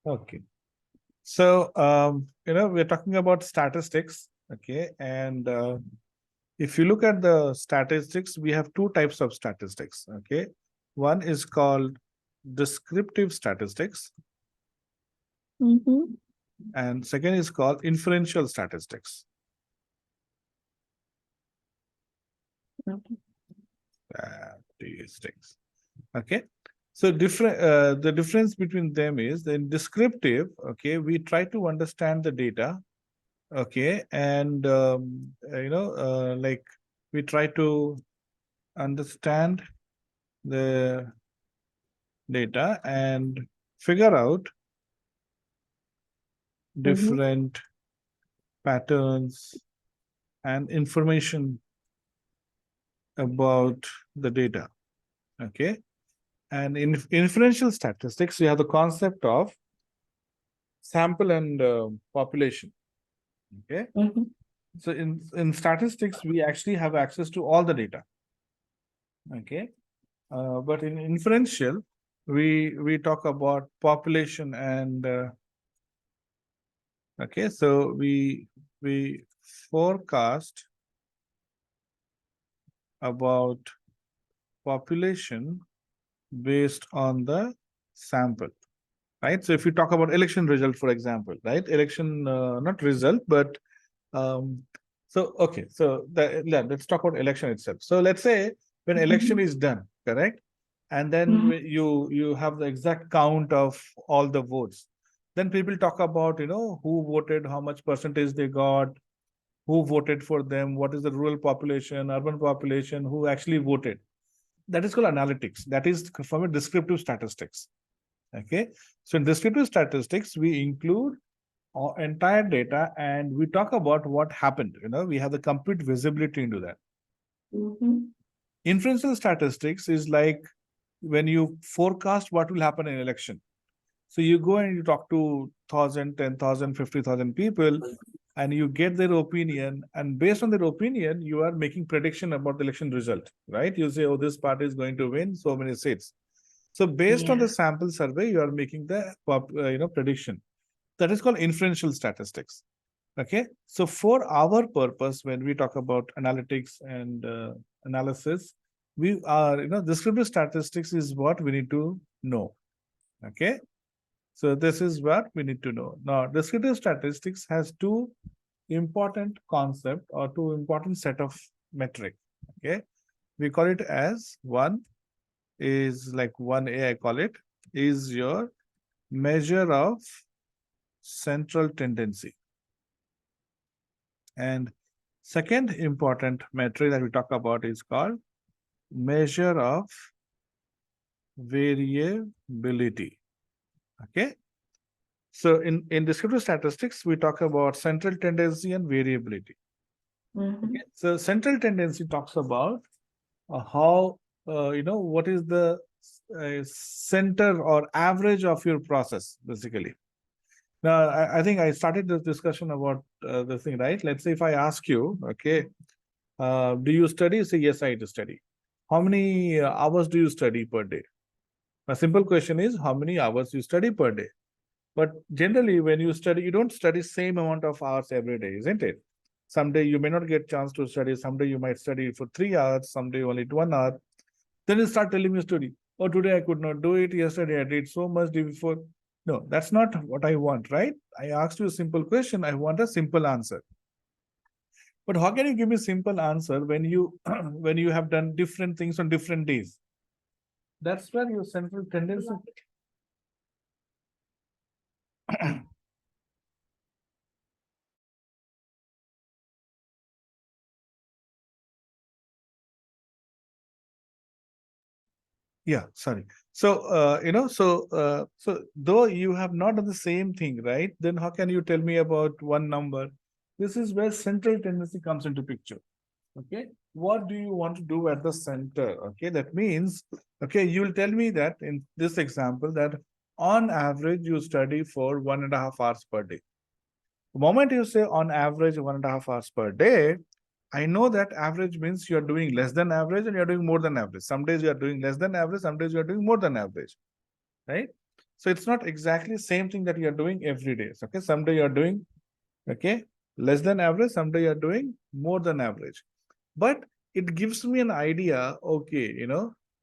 Okay. So, we're talking about statistics. Okay. And if you look at the statistics, we have two types of statistics. Okay. One is called descriptive statistics, Mm-hmm. and second is called inferential statistics. Okay. Statistics. Okay. So the difference between them is in descriptive, okay, we try to understand the data, okay, and like we try to understand the data and figure out Mm-hmm. different patterns and information about the data. Okay. And in inferential statistics, we have the concept of sample and population. Okay. Mm-hmm. So in statistics, we actually have access to all the data. Okay. But in inferential, we talk about population and okay, so we forecast about population based on the sample, right? So if you talk about election result, for example, right? Election, not result, but um, so okay, so let's talk about election itself. So let's say when election is done, correct, and then Mm-hmm. you have the exact count of all the votes. Then people talk about who voted, how much percentage they got, who voted for them, what is the rural population, urban population, who actually voted. That is called analytics. That is from a descriptive statistics. Okay. So in descriptive statistics, we include our entire data and we talk about what happened. We have the complete visibility into that. Mm-hmm. Inferential statistics is like when you forecast what will happen in election. So you go and you talk to 1,000, 10,000, 50,000 people, and you get their opinion. And based on their opinion, you are making prediction about the election result, right? You say, oh, this party is going to win so many seats. So based on the Yeah. sample survey, you are making the prediction. That is called inferential statistics. Okay. So for our purpose, when we talk about analytics and analysis, we are, descriptive statistics is what we need to know. Okay. So this is what we need to know. Now, descriptive statistics has two important concept or two important set of metric. Okay. We call it as one is like 1A, I call it, is your measure of central tendency. And second important metric that we talk about is called measure of variability. Okay. So in descriptive statistics, we talk about central tendency and variability. Mm-hmm. Okay. So central tendency talks about how, what is the center or average of your process, basically. Now, I think I started this discussion about the thing, right? Let's say if I ask you, okay, do you study? Say, yes, I do study. How many hours do you study per day? A simple question is, how many hours you study per day? But generally, when you study, you don't study same amount of hours every day, isn't it? Someday you may not get chance to study. Someday you might study for 3 hours. Someday only 1 hour. Then you start telling me a story. Oh, today I could not do it. Yesterday I did so much. Day before. No, that's not what I want, right? I asked you a simple question. I want a simple answer. But how can you give me a simple answer when you when you have done different things on different days? That's where your central tendency. Yeah, sorry. So so though you have not done the same thing, right? Then how can you tell me about one number? This is where central tendency comes into picture. Okay, what do you want to do at the center? Okay, that means, okay, you will tell me that in this example that on average you study for 1.5 hours per day. The moment you say on average 1.5 hours per day, I know that average means you are doing less than average and you are doing more than average. Some days you are doing less than average, some days you are doing more than average, right? So it's not exactly same thing that you're doing every day. Okay, someday you're doing, okay, less than average, someday you're doing more than average. But it gives me an idea, okay,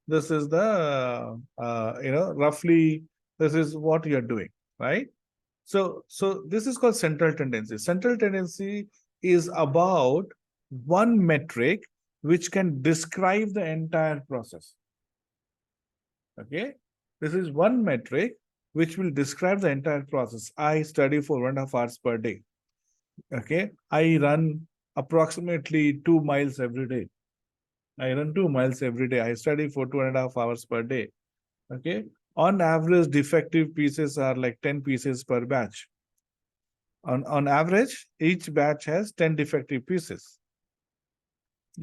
this is the, roughly, this is what you're doing, right? So this is called central tendency. Central tendency is about one metric which can describe the entire process. Okay, this is one metric which will describe the entire process. I study for 1.5 hours per day. Okay, I run approximately 2 miles every day. I run 2 miles every day. I study for 2.5 hours per day. Okay, on average, defective pieces are like 10 pieces per batch. On average, each batch has 10 defective pieces.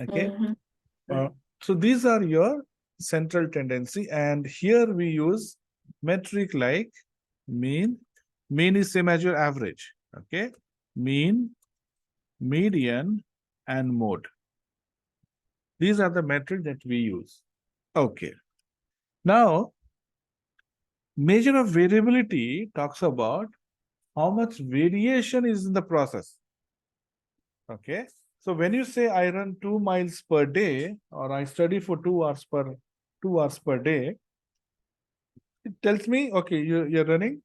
Okay, Mhm. so these are your central tendency, and here we use metric like mean. Mean is same as your average. Okay, mean, median, and mode. These are the metrics that we use. Okay, now measure of variability talks about how much variation is in the process. Okay, so when you say I run 2 miles per day, or I study for 2 hours per day, it tells me, okay, you're running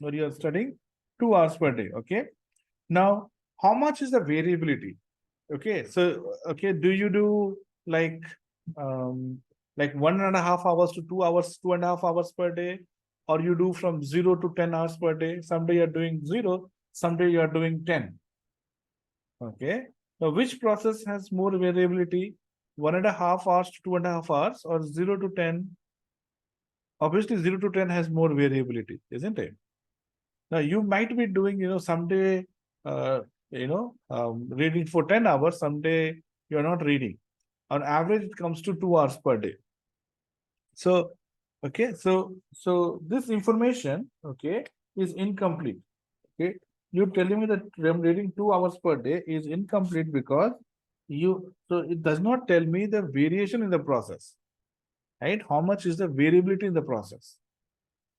or you're studying 2 hours per day. Okay, now how much is the variability? Okay, so okay, do you do like um like 1.5 hours to 2 hours, 2.5 hours per day, or you do from 0 to 10 hours per day? Someday you're doing 0, someday you're doing 10. Okay, now which process has more variability? 1.5 hours to 2.5 hours, or 0 to 10? Obviously 0 to 10 has more variability, isn't it? Now you might be doing, someday, reading for 10 hours, someday you're not reading. On average, it comes to 2 hours per day. So, okay, so this information, okay, is incomplete. Okay, you're telling me that I'm reading 2 hours per day is incomplete because so it does not tell me the variation in the process, right? How much is the variability in the process?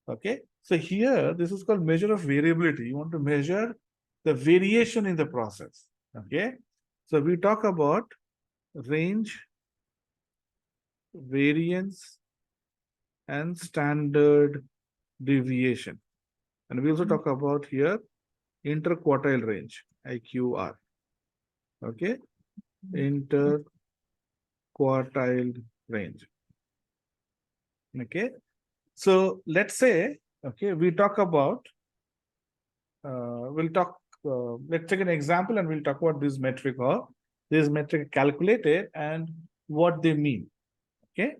Okay, so here this is called measure of variability. You want to measure the variation in the process. Okay, so we talk about range, variance, and standard deviation, and we also talk about here interquartile range, IQR. Okay, interquartile range. Okay, so let's say, okay, we talk about let's take an example and we'll talk about this metric, or this metric calculated and what they mean. Okay,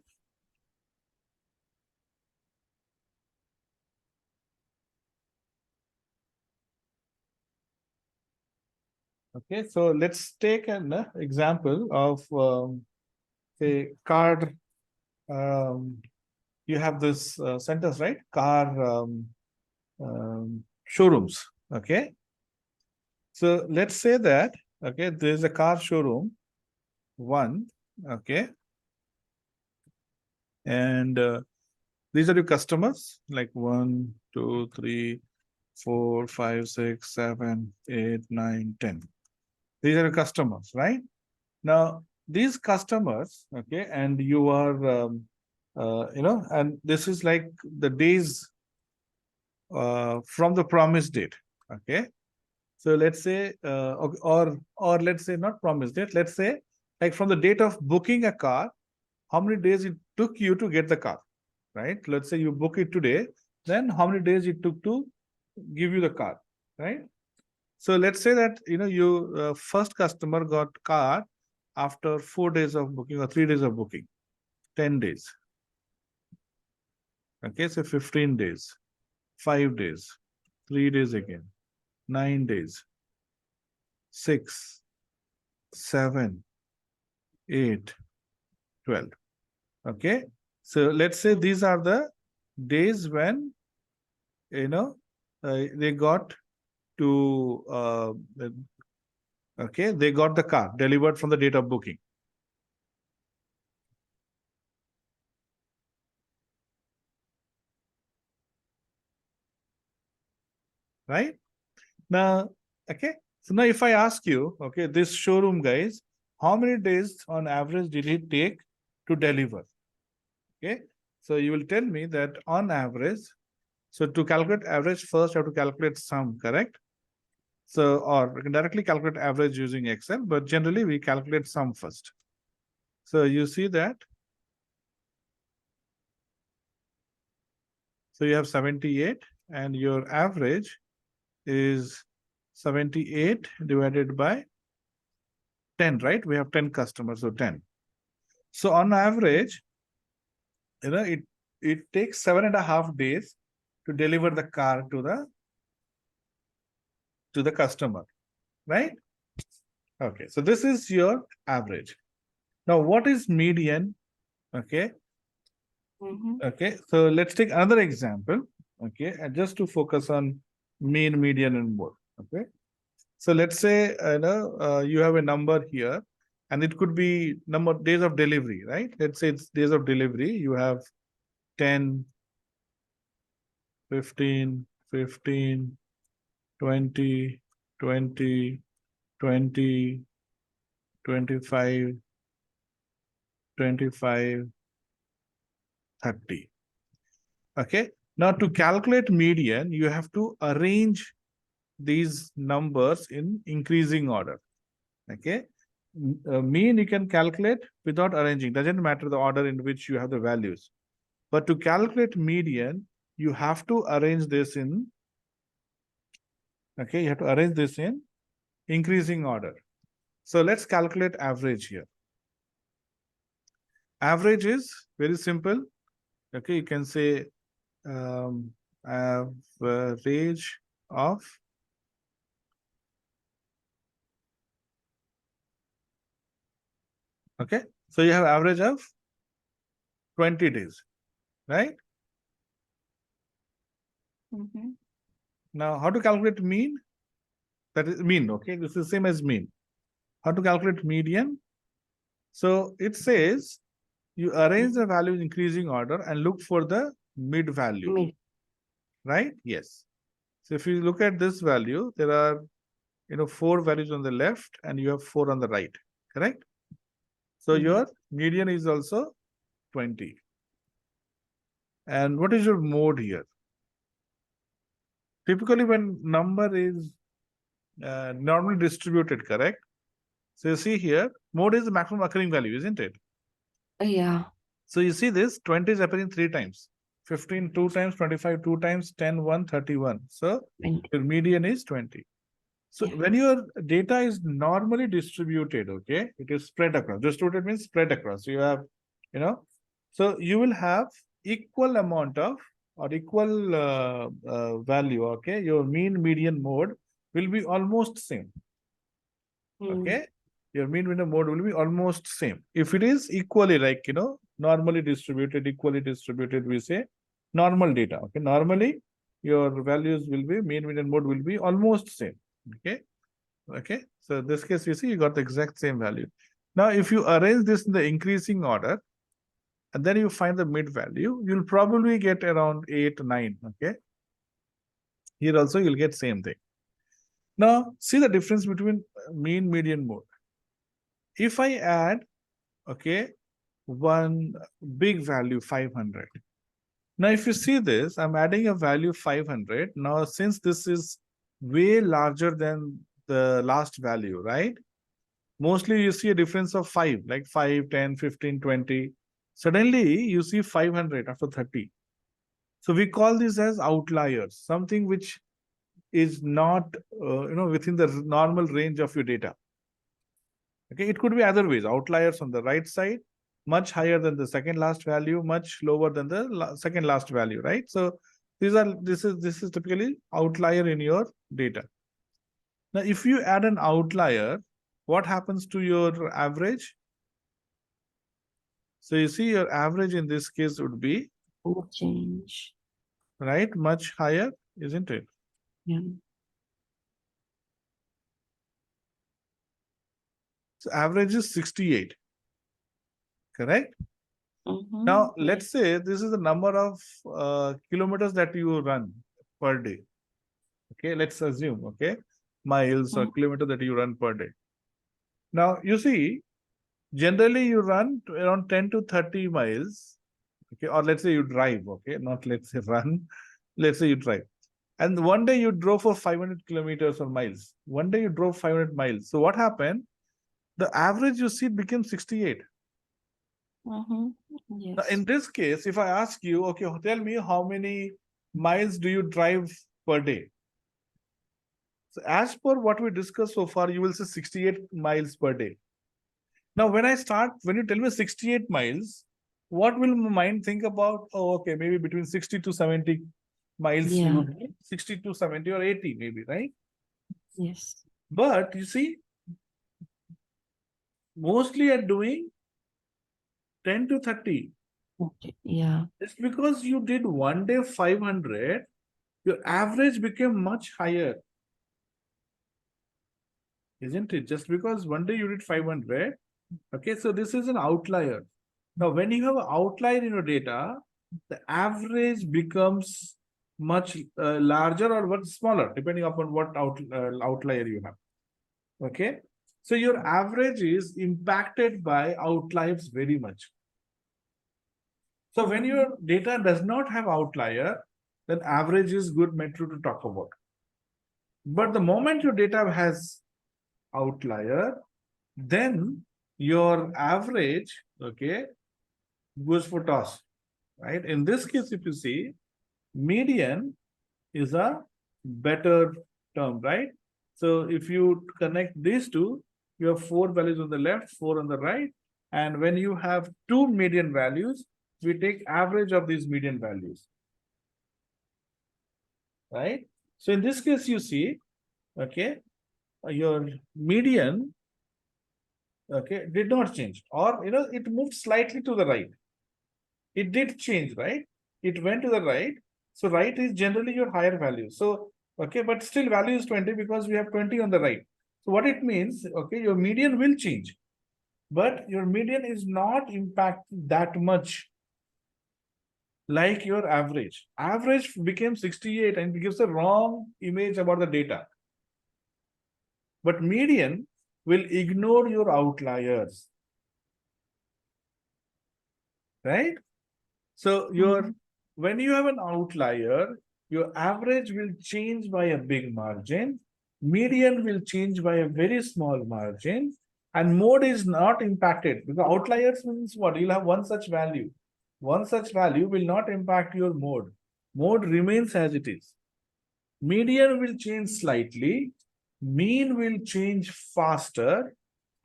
okay, so let's take an example of say card. You have this sentence, right? Car showrooms. Okay, so let's say that, okay, there's a car showroom one. Okay, and these are your customers, like 1, 2, 3, 4, 5, 6, 7, 8, 9, 10. These are your customers, right? Now, these customers, okay, and you are, and this is like the days from the promise date, okay? So let's say, or let's say not promise date, let's say like from the date of booking a car, how many days it took you to get the car, right? Let's say you book it today, then how many days it took to give you the car, right? So let's say that, you first customer got car after 4 days of booking or 3 days of booking, 10 days. Okay, so 15 days, 5 days, 3 days again, 9 days, 6, 7, 8, 12. Okay, so let's say these are the days when, they got to, okay, they got the car delivered from the date of booking. right? Now, okay. So now if I ask you, okay, this showroom guys, how many days on average did it take to deliver? Okay. So you will tell me that on average, so to calculate average, first you have to calculate sum, correct? So, or we can directly calculate average using Excel, but generally we calculate sum first. So you see that. So you have 78 and your average is 78 divided by 10, right? We have 10 customers, so 10. So on average, it takes 7.5 days to deliver the car to the customer, right? Okay, so this is your average. Now, what is median? Okay, okay. So let's take another example. Okay, and just to focus on mean, median, and mode. Okay, so let's say you have a number here, and it could be number days of delivery, right? Let's say it's days of delivery. You have 10, 15, 15, 20, 20, 20, 25, 25, 30. Okay. Now to calculate median, you have to arrange these numbers in increasing order. Okay. Mean you can calculate without arranging. Doesn't matter the order in which you have the values. But to calculate median, you have to arrange this in, okay, you have to arrange this in increasing order. So let's calculate average here. Average is very simple. Okay, you can say average of okay. So you have average of 20 days, right? Now, how to calculate mean? That is mean, okay? This is same as mean. How to calculate median? So it says you arrange the value in increasing order and look for the mid value, right? Yes. So if you look at this value, there are 4 values on the left and you have 4 on the right, correct? So your median is also 20. And what is your mode here? Typically when number is normally distributed, correct? So you see here, mode is the maximum occurring value, isn't it? Yeah. So you see this 20 is appearing 3 times, 15 2 times, 25 2 times, 10 1, 31. So 20. your median is 20. So Yeah. when your data is normally distributed, okay, it is spread across. Distributed means spread across. So you have, so you will have equal amount of or equal value, okay? Your mean, median, mode will be almost same, okay? Your mean, median, mode will be almost same. If it is equally like, normally distributed, equally distributed, we say normal data, okay? Normally, your values will be, mean, median, mode will be almost same, okay? Okay, so in this case, you see, you got the exact same value. Now, if you arrange this in the increasing order, and then you find the mid value, you'll probably get around 8, 9, okay? Here also, you'll get same thing. Now, see the difference between mean, median, mode. If I add, okay, one big value, 500. Now, if you see this, I'm adding a value 500. Now, since this is way larger than the last value, right? Mostly you see a difference of 5, like 5, 10, 15, 20. Suddenly you see 500 after 30. So we call this as outliers, something which is not, within the normal range of your data. Okay, it could be other ways. Outliers on the right side, much higher than the second last value, much lower than the second last value, right? So this is typically outlier in your data. Now, if you add an outlier, what happens to your average? So you see your average in this case would be change. right, much higher, isn't it? Yeah. So average is 68, correct? Mm-hmm. Now, let's say this is the number of kilometers that you run per day. Okay, let's assume, okay, miles or Mhm. kilometer that you run per day. Now, you see, generally you run to around 10 to 30 miles, okay, or let's say you drive, okay, not let's say run, let's say you drive. And one day you drove for 500 kilometers or miles. One day you drove 500 miles. So what happened? The average you see became 68. Mhm. Now, in Yes. this case, if I ask you, okay, tell me how many miles do you drive per day? So as per what we discussed so far, you will say 68 miles per day. Now, when you tell me 68 miles, what will my mind think about? Oh, okay, maybe between 60 to 70 miles you Yeah. would 60 to 70 or 80, maybe, right? Yes. But you see, mostly are doing 10 to 30. Okay. Yeah. It's because you did one day 500, your average became much higher, isn't it? Just because one day you did 500. Okay, so this is an outlier. Now, when you have an outlier in your data, the average becomes much larger or much smaller, depending upon what outlier you have. Okay, so your average is impacted by outliers very much. So when your data does not have outlier, then average is good metric to talk about. But the moment your data has outlier, then your average, okay, goes for toss, right? In this case, if you see, median is a better term, right? So if you connect these two, you have 4 values on the left, 4 on the right. And when you have 2 median values, we take average of these median values, right? So in this case, you see, okay, your median, okay, did not change, or it moved slightly to the right. It did change, right? It went to the right. So right is generally your higher value. So, okay, but still value is 20 because we have 20 on the right. So what it means, okay, your median will change, but your median is not impacted that much like your average. Average became 68 and it gives a wrong image about the data. But median will ignore your outliers, right? So Mhm. when you have an outlier, your average will change by a big margin, median will change by a very small margin, and mode is not impacted because outliers means what? You'll have one such value. One such value will not impact your mode. Mode remains as it is. Median will change slightly, mean will change faster,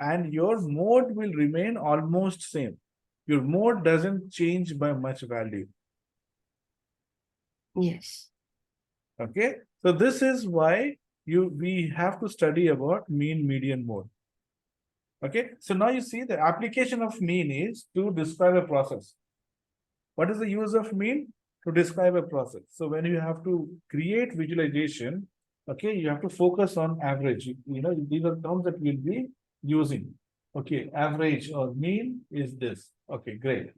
and your mode will remain almost same. Your mode doesn't change by much value. Yes. Okay, so this is why we have to study about mean, median, mode. Okay, so now you see the application of mean is to describe a process. What is the use of mean? To describe a process. So when you have to create visualization, okay, you have to focus on average. These are terms that we'll be using. Okay, average or mean is this. Okay, great.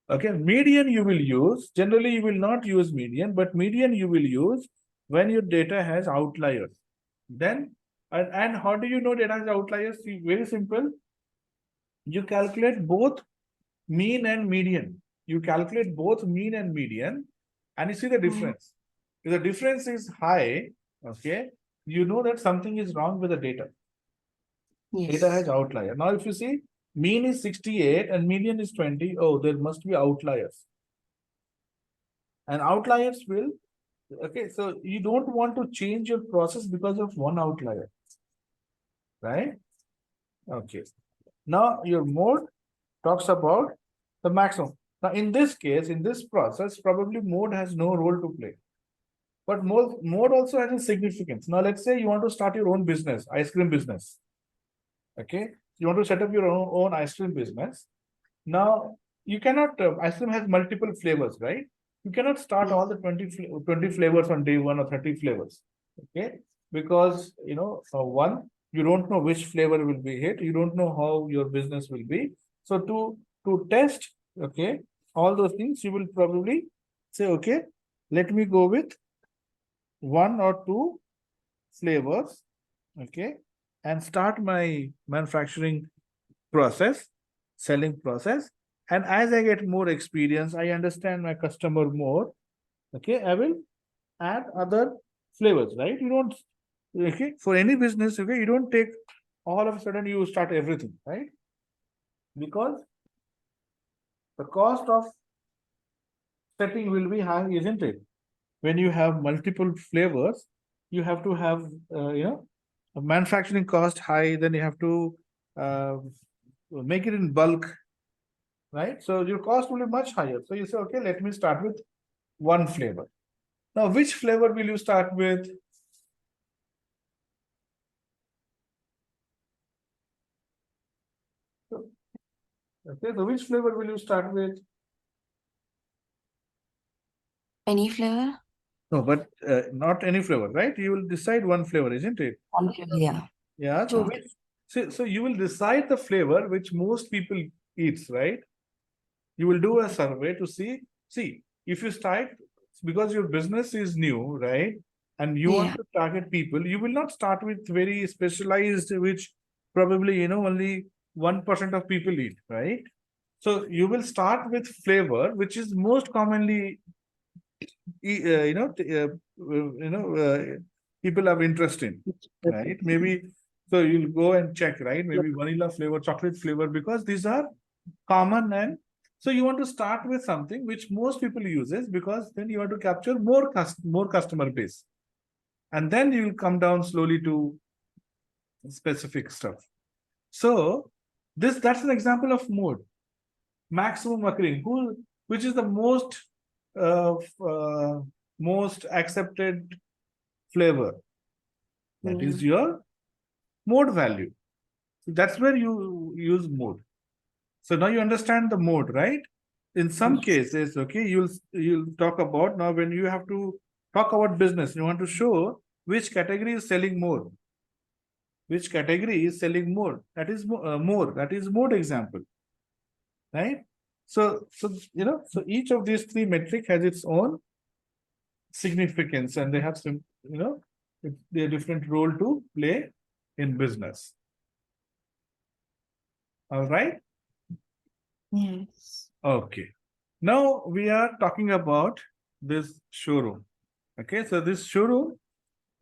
Okay, median you will use. Generally, you will not use median, but median you will use when your data has outliers. Then, and how do you know data has outliers? See, very simple. You calculate both mean and median. You calculate both mean and median, and you see the Mhm. difference. If the difference is high, okay, you know that something is wrong with the data. Data Yes. has outlier. Now, if you see mean is 68 and median is 20, oh, there must be outliers. And outliers will, okay, so you don't want to change your process because of one outlier, right? Okay. Now your mode talks about the maximum. Now in this case, in this process, probably mode has no role to play. But mode also has a significance. Now let's say you want to start your own business, ice cream business. Okay. You want to set up your own ice cream business. Now, you cannot, ice cream has multiple flavors, right? You cannot start Yes. all the 20 flavors on day one or 30 flavors, okay? Because, one, you don't know which flavor will be hit. You don't know how your business will be. So to test, okay, all those things, you will probably say, okay, let me go with one or two flavors, okay, and start my manufacturing process, selling process. And as I get more experience, I understand my customer more. Okay, I will add other flavors, right? You don't, okay, for any business, okay, you don't take all of a sudden you start everything, right? Because the cost of setting will be high, isn't it? When you have multiple flavors, you have to have, a manufacturing cost high, then you have to make it in bulk, right? So your cost will be much higher. So you say, okay, let me start with one flavor. Now, which flavor will you start with? Okay, so which flavor will you start with? Any flavor? No, but not any flavor, right? You will decide one flavor, isn't it? One flavor, yeah. Yeah. So Sure. which, so you will decide the flavor which most people eats, right? You will do a survey to see if you start, because your business is new, right? And you want Yeah. to target people, you will not start with very specialized, which probably only 1% of people eat, right? So you will start with flavor which is most commonly people have interest in, right? Maybe, so you'll go and check, right? Maybe vanilla flavor, chocolate flavor, because these are common. And so you want to start with something which most people uses, because then you want to capture more customer base, and then you will come down slowly to specific stuff. So that's an example of mode. Maximum occurring, which is the most accepted flavor. That is your mode value. So that's where you use mode. So now you understand the mode, right? In some Yes. cases, okay, you'll talk about, now when you have to talk about business, you want to show which category is selling more. Which category is selling more? That is more. That is mode example, right? So each of these three metric has its own significance, and they have some, their different role to play in business. All right. Yes. Okay. Now we are talking about this showroom. Okay, so this showroom,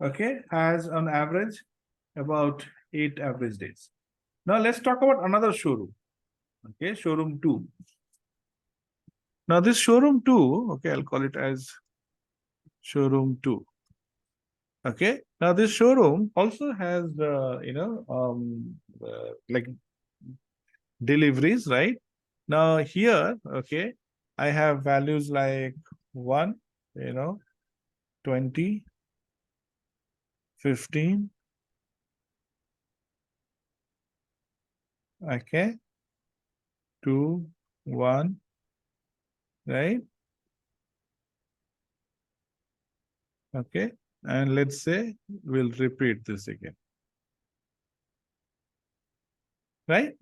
okay, has on average about 8 average days. Now let's talk about another showroom. Okay, showroom 2. Now this showroom 2, okay, I'll call it as showroom 2. Okay, now this showroom also has like deliveries, right? Now here, okay, I have values like 1, 20, 15, okay, 2, 1, right? Okay, and let's say we'll repeat this again, right?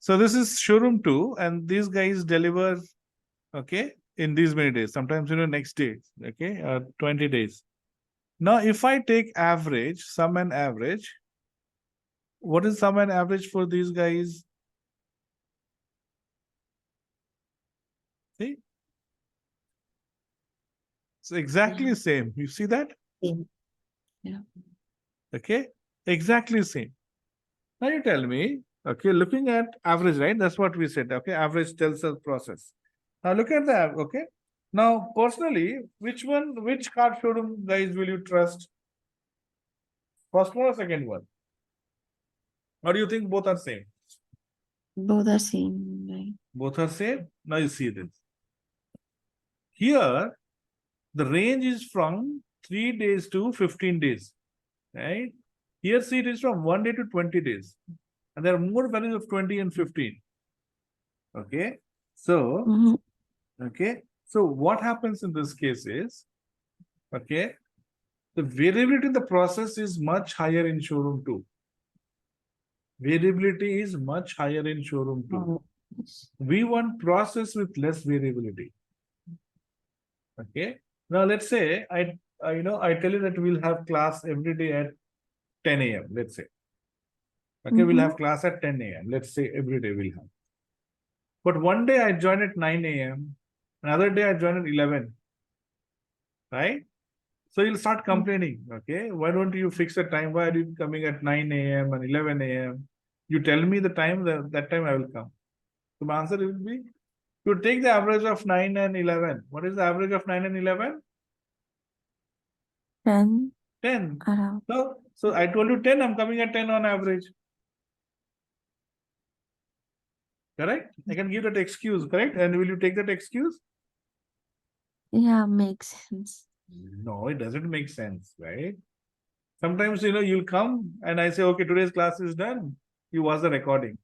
So this is showroom 2, and these guys deliver, okay, in these many days, sometimes next day, okay, 20 days. Now if I take average, sum and average, what is sum and average for these guys? See, it's exactly same. You see that? Yeah. Okay, exactly same. Now you tell me, okay, looking at average, right? That's what we said. Okay, average tells us process. Now look at that. Okay. Now, personally, which car showroom guys will you trust? First one or second one? Or do you think both are same? Both are same, right? Both are same. Now you see this. Here, the range is from 3 days to 15 days, right? Here, see, it is from 1 day to 20 days. And there are more values of 20 and 15. Okay. So, okay. So what happens in this case is, okay, the variability in the process is much higher in showroom 2. Variability is much higher in showroom 2. We want process with less variability. Okay. Now let's say I tell you that we'll have class every day at 10 a.m., let's say. Okay, we'll have class at 10 a.m. Let's say every day we'll have. But one day I join at 9 a.m. Another day I join at 11. Right? So you'll start complaining. Okay, why don't you fix a time? Why are you coming at 9 a.m. and 11 a.m.? You tell me the time, that time I will come. So my answer will be, you take the average of 9 and 11. What is the average of 9 and 11? 10 10. around. So I told you 10, I'm coming at 10 on average. Correct? I can give that excuse, correct? And will you take that excuse? Yeah, makes sense. No, it doesn't make sense, right? Sometimes, you'll come and I say, okay, today's class is done. You watch the recording.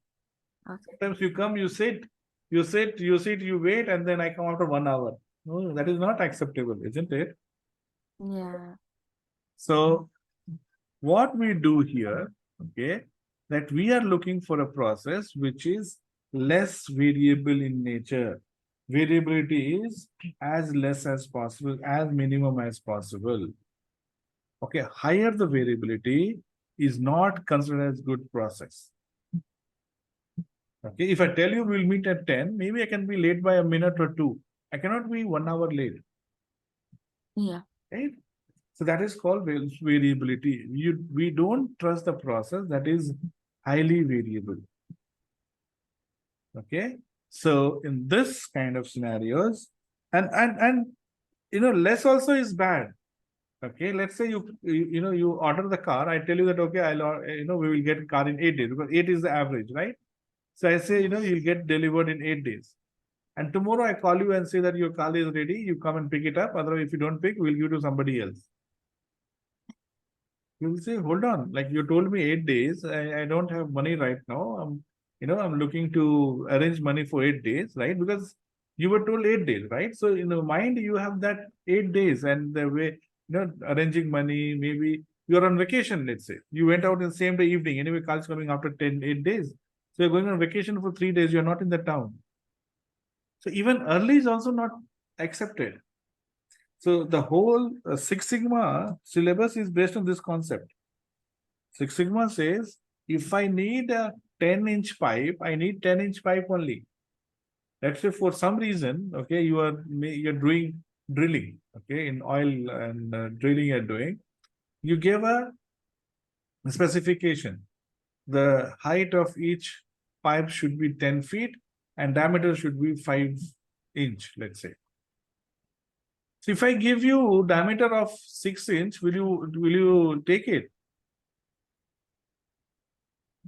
Okay. Sometimes you come, you sit, you wait, and then I come after 1 hour. No, that is not acceptable, isn't it? Yeah. So what we do here, okay, that we are looking for a process which is less variable in nature. Variability is as less as possible, as minimum as possible. Okay, higher the variability is not considered as good process. Okay, if I tell you we'll meet at 10, maybe I can be late by a minute or two. I cannot be 1 hour late. Yeah. Right? So that is called variability. We don't trust the process that is highly variable. Okay. So in this kind of scenarios, and less also is bad. Okay, let's say you order the car. I tell you that okay, we will get a car in 8 days because 8 is the average, right? So I say you'll get delivered in 8 days. And tomorrow I call you and say that your car is ready. You come and pick it up. Otherwise, if you don't pick, we'll give to somebody else. You will say, hold on, like you told me 8 days. I don't have money right now. I'm looking to arrange money for 8 days, right? Because you were told 8 days, right? So in the mind, you have that 8 days and the way, arranging money, maybe you're on vacation, let's say. You went out in the same day evening. Anyway, call's coming after 8 days. So you're going on vacation for 3 days. You're not in the town. So even early is also not accepted. So the whole Six Sigma syllabus is based on this concept. Six Sigma says, if I need a 10-inch pipe, I need 10-inch pipe only. Let's say for some reason, okay, you're doing drilling, okay, in oil and drilling you're doing. You give a specification. The height of each pipe should be 10 feet and diameter should be 5 inch, let's say. So if I give you diameter of 6 inch, will you take it?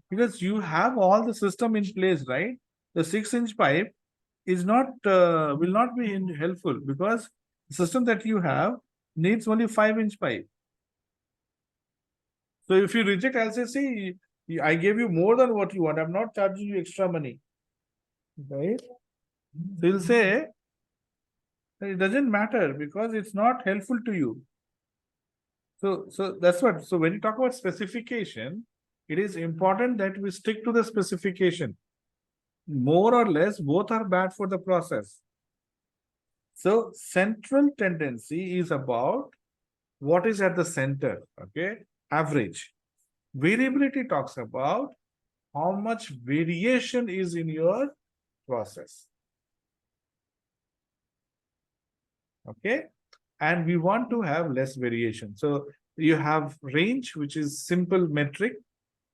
Because you have all the system in place, right? The 6-inch pipe is not will not be helpful because the system that you have needs only 5-inch pipe. So if you reject, I'll say, see, I gave you more than what you want. I'm not charging you extra money. Right? So you'll say it doesn't matter because it's not helpful to you. So that's what. So when you talk about specification, it is important that we stick to the specification. More or less, both are bad for the process. So central tendency is about what is at the center, okay? Average. Variability talks about how much variation is in your process. Okay? And we want to have less variation. So you have range, which is simple metric.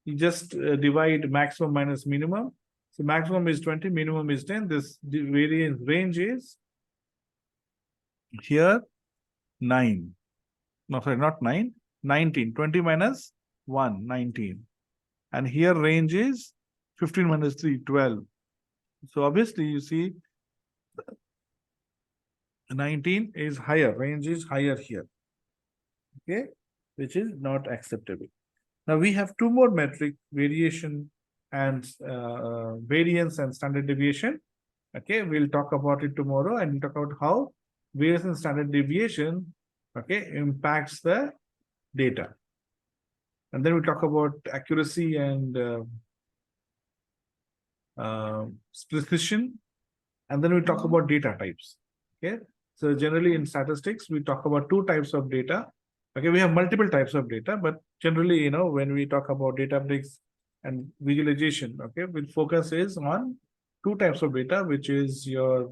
You just divide maximum minus minimum. So maximum is 20, minimum is 10. This variance range is here 9. No, sorry, not 9, 19. 20 minus 1, 19. And here range is 15 minus 3, 12. So obviously you see 19 is higher, range is higher here. Okay, which is not acceptable. Now we have two more metric, variation and variance and standard deviation. Okay, we'll talk about it tomorrow and talk about how variance and standard deviation, okay, impacts the data. And then we talk about accuracy and precision. And then we talk about data types. Okay, So generally in statistics, we talk about two types of data. Okay, we have multiple types of data, but generally, when we talk about Databricks and visualization, okay, the focus is on two types of data, which is your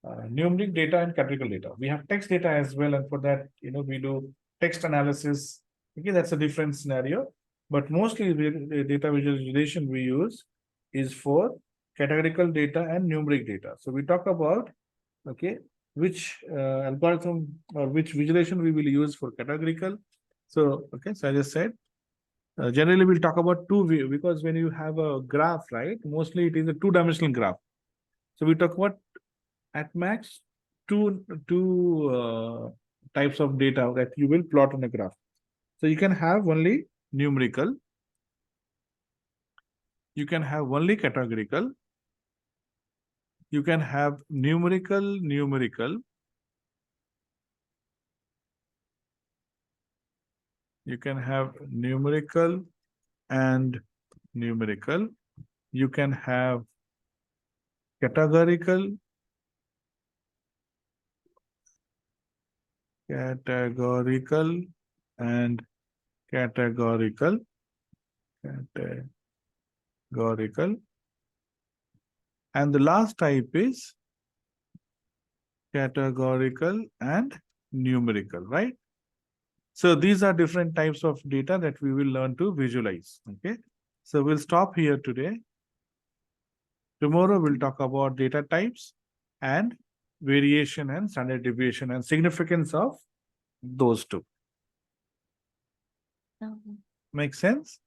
numeric data and categorical data. We have text data as well, and for that, we do text analysis. Okay, that's a different scenario, but mostly the data visualization we use is for categorical data and numeric data. So we talk about, okay, which algorithm or which visualization we will use for categorical. So, okay, so I just said, generally we'll talk about two view, because when you have a graph, right, mostly it is a two-dimensional graph. So we talk about at max two types of data that you will plot on a graph. So you can have only numerical, you can have only categorical, you can have numerical, you can have numerical and numerical, you can have categorical, and categorical, and the last type is categorical and numerical, right? So these are different types of data that we will learn to visualize. Okay, so we'll stop here today. Tomorrow we'll talk about data types and variation and standard deviation and significance of those two. Okay. Make sense?